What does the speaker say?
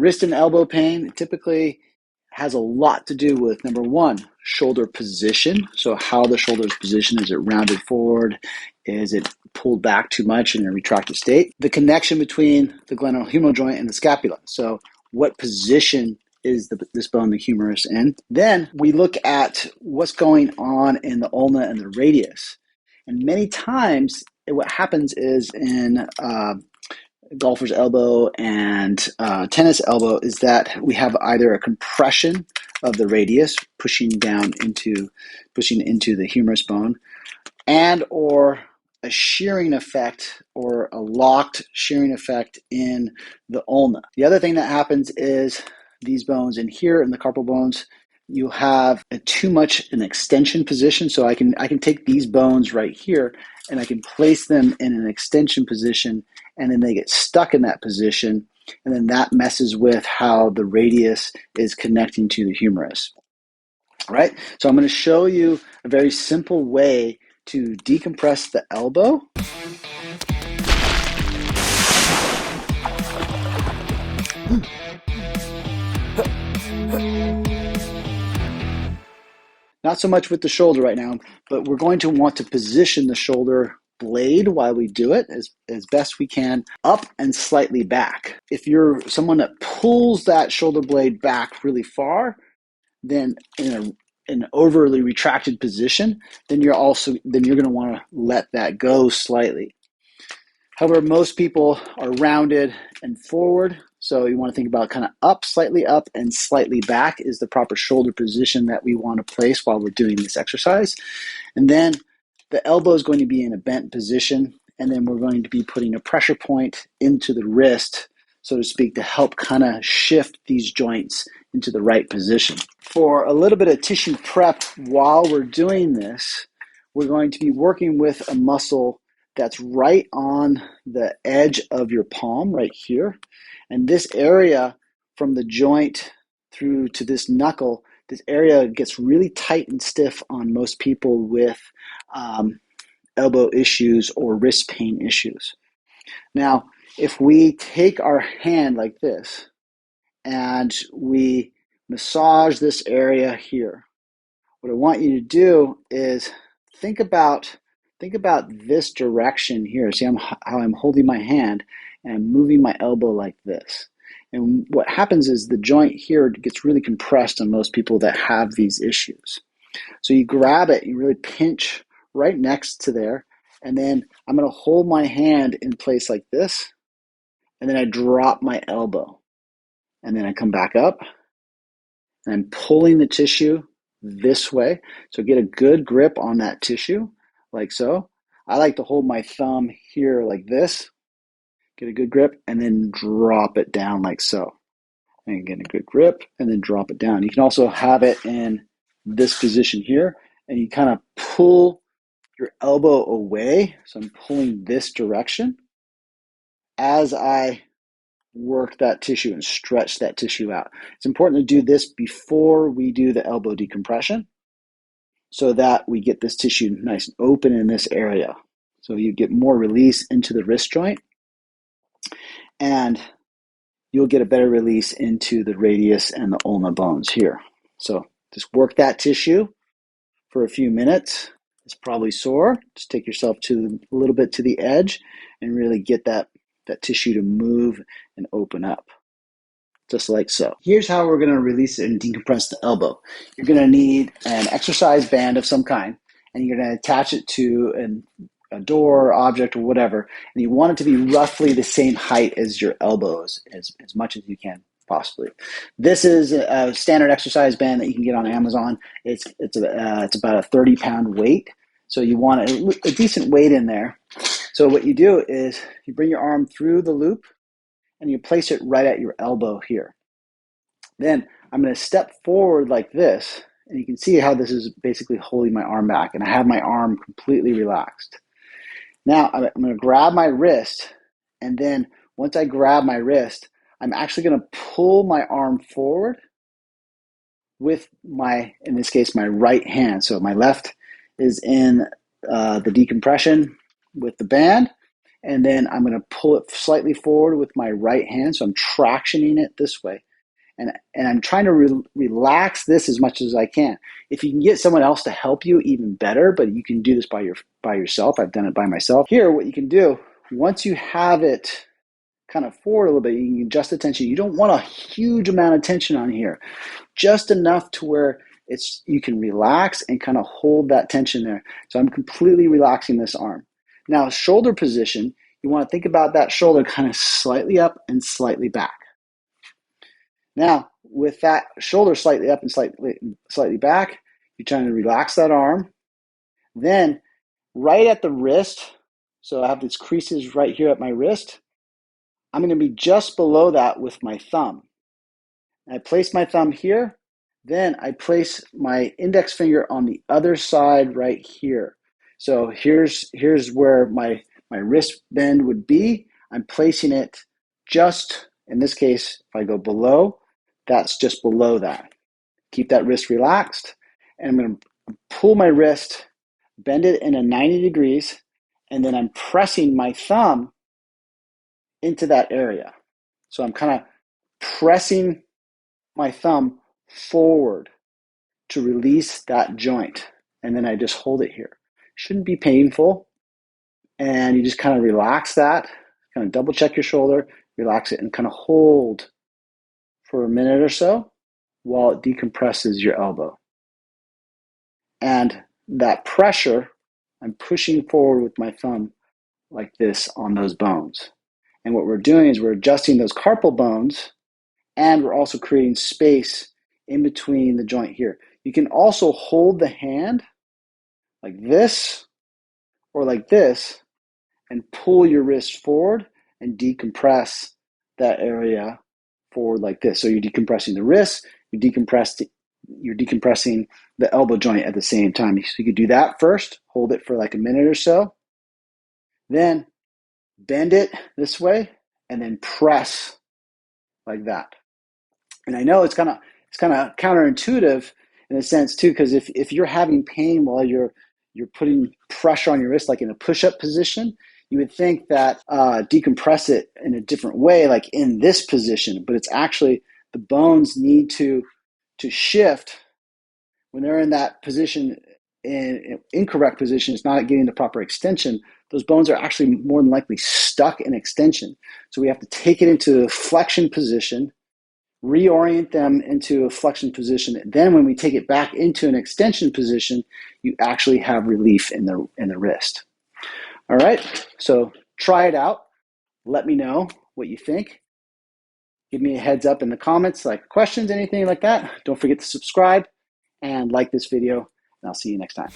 Wrist and elbow pain typically has a lot to do with, number one, shoulder position. So how the shoulder is positioned. Is it rounded forward? Is it pulled back too much in a retracted state? The connection between the glenohumeral joint and the scapula. So what position is this bone, the humerus, in? Then we look at what's going on in the ulna and the radius. And many times what happens is in golfer's elbow and tennis elbow is that we have either a compression of the radius pushing into the humerus bone, and or a shearing effect or a locked shearing effect in the ulna. The other thing that happens is these bones in here, in the carpal bones, you have too much an extension position. So I can take these bones right here and I can place them in an extension position, and then they get stuck in that position, and then that messes with how the radius is connecting to the humerus. All right, so I'm going to show you a very simple way to decompress the elbow. Not so much with the shoulder right now, but we're going to want to position the shoulder blade while we do it as best we can, up and slightly back. If you're someone that pulls that shoulder blade back really far, then in an overly retracted position, then you're going to want to let that go slightly. However, most people are rounded and forward, so you want to think about kind of up, slightly up, and slightly back is the proper shoulder position that we want to place while we're doing this exercise. And then the elbow is going to be in a bent position, and then we're going to be putting a pressure point into the wrist, so to speak, to help kind of shift these joints into the right position. For a little bit of tissue prep while we're doing this, we're going to be working with a muscle that's right on the edge of your palm right here. And this area from the joint through to this knuckle, this area gets really tight and stiff on most people with elbow issues or wrist pain issues. Now, if we take our hand like this and we massage this area here, what I want you to do is think about this direction here. See how I'm holding my hand and I'm moving my elbow like this. And what happens is the joint here gets really compressed on most people that have these issues. So you grab it, you really pinch right next to there, and then I'm going to hold my hand in place like this, and then I drop my elbow. And then I come back up, and I'm pulling the tissue this way. So get a good grip on that tissue, like so. I like to hold my thumb here like this, get a good grip, and then drop it down like so. And get a good grip, and then drop it down. You can also have it in this position here, and you kind of pull your elbow away. So I'm pulling this direction as I work that tissue and stretch that tissue out. It's important to do this before we do the elbow decompression so that we get this tissue nice and open in this area. So you get more release into the wrist joint, and you'll get a better release into the radius and the ulna bones here. So just work that tissue for a few minutes. It's probably sore. Just take yourself a little bit to the edge and really get that tissue to move and open up, just like so. Here's how we're going to release and decompress the elbow. You're going to need an exercise band of some kind, and you're going to attach it to a door, object, or whatever, and you want it to be roughly the same height as your elbows, as much as you can possibly. This is a standard exercise band that you can get on Amazon. It's about a 30-pound weight, so you want a decent weight in there. So what you do is you bring your arm through the loop and you place it right at your elbow here. Then I'm going to step forward like this, and you can see how this is basically holding my arm back, and I have my arm completely relaxed. Now I'm going to grab my wrist, and then once I grab my wrist, I'm actually going to pull my arm forward with in this case, my right hand. So my left is in the decompression with the band, and then I'm going to pull it slightly forward with my right hand. So I'm tractioning it this way. And I'm trying to relax this as much as I can. If you can get someone else to help you, even better, but you can do this by yourself. I've done it by myself. Here, what you can do, once you have it kind of forward a little bit, you can adjust the tension. You don't want a huge amount of tension on here, just enough to where you can relax and kind of hold that tension there. So I'm completely relaxing this arm. Now, shoulder position, you want to think about that shoulder kind of slightly up and slightly back. Now, with that shoulder slightly up and slightly back, you're trying to relax that arm. Then, right at the wrist, so I have these creases right here at my wrist, I'm going to be just below that with my thumb. I place my thumb here, then I place my index finger on the other side right here. So here's where my wrist bend would be. I'm placing it just, in this case, if I go below, that's just below that. Keep that wrist relaxed, and I'm going to pull my wrist, bend it in a 90 degrees, and then I'm pressing my thumb into that area. So I'm kind of pressing my thumb forward to release that joint, and then I just hold it here. Shouldn't be painful, and you just kind of relax that, kind of double check your shoulder, relax it, and kind of hold for a minute or so while it decompresses your elbow. And that pressure, I'm pushing forward with my thumb like this on those bones. And what we're doing is we're adjusting those carpal bones, and we're also creating space in between the joint here. You can also hold the hand like this or like this and pull your wrist forward and decompress that area forward like this. So you're decompressing the wrist, you're decompressing the elbow joint at the same time. So you could do that first, hold it for like a minute or so, then bend it this way, and then press like that. And I know it's kind of counterintuitive in a sense too, because if you're having pain while you're putting pressure on your wrist, like in a push-up position, you would think that decompress it in a different way, like in this position, but it's actually the bones need to shift when they're in that position, in incorrect position. It's not getting the proper extension. Those bones are actually more than likely stuck in extension. So we have to take it into a flexion position, reorient them into a flexion position. Then when we take it back into an extension position, you actually have relief in the wrist. All right, so try it out. Let me know what you think. Give me a heads up in the comments, like questions, anything like that. Don't forget to subscribe and like this video, and I'll see you next time.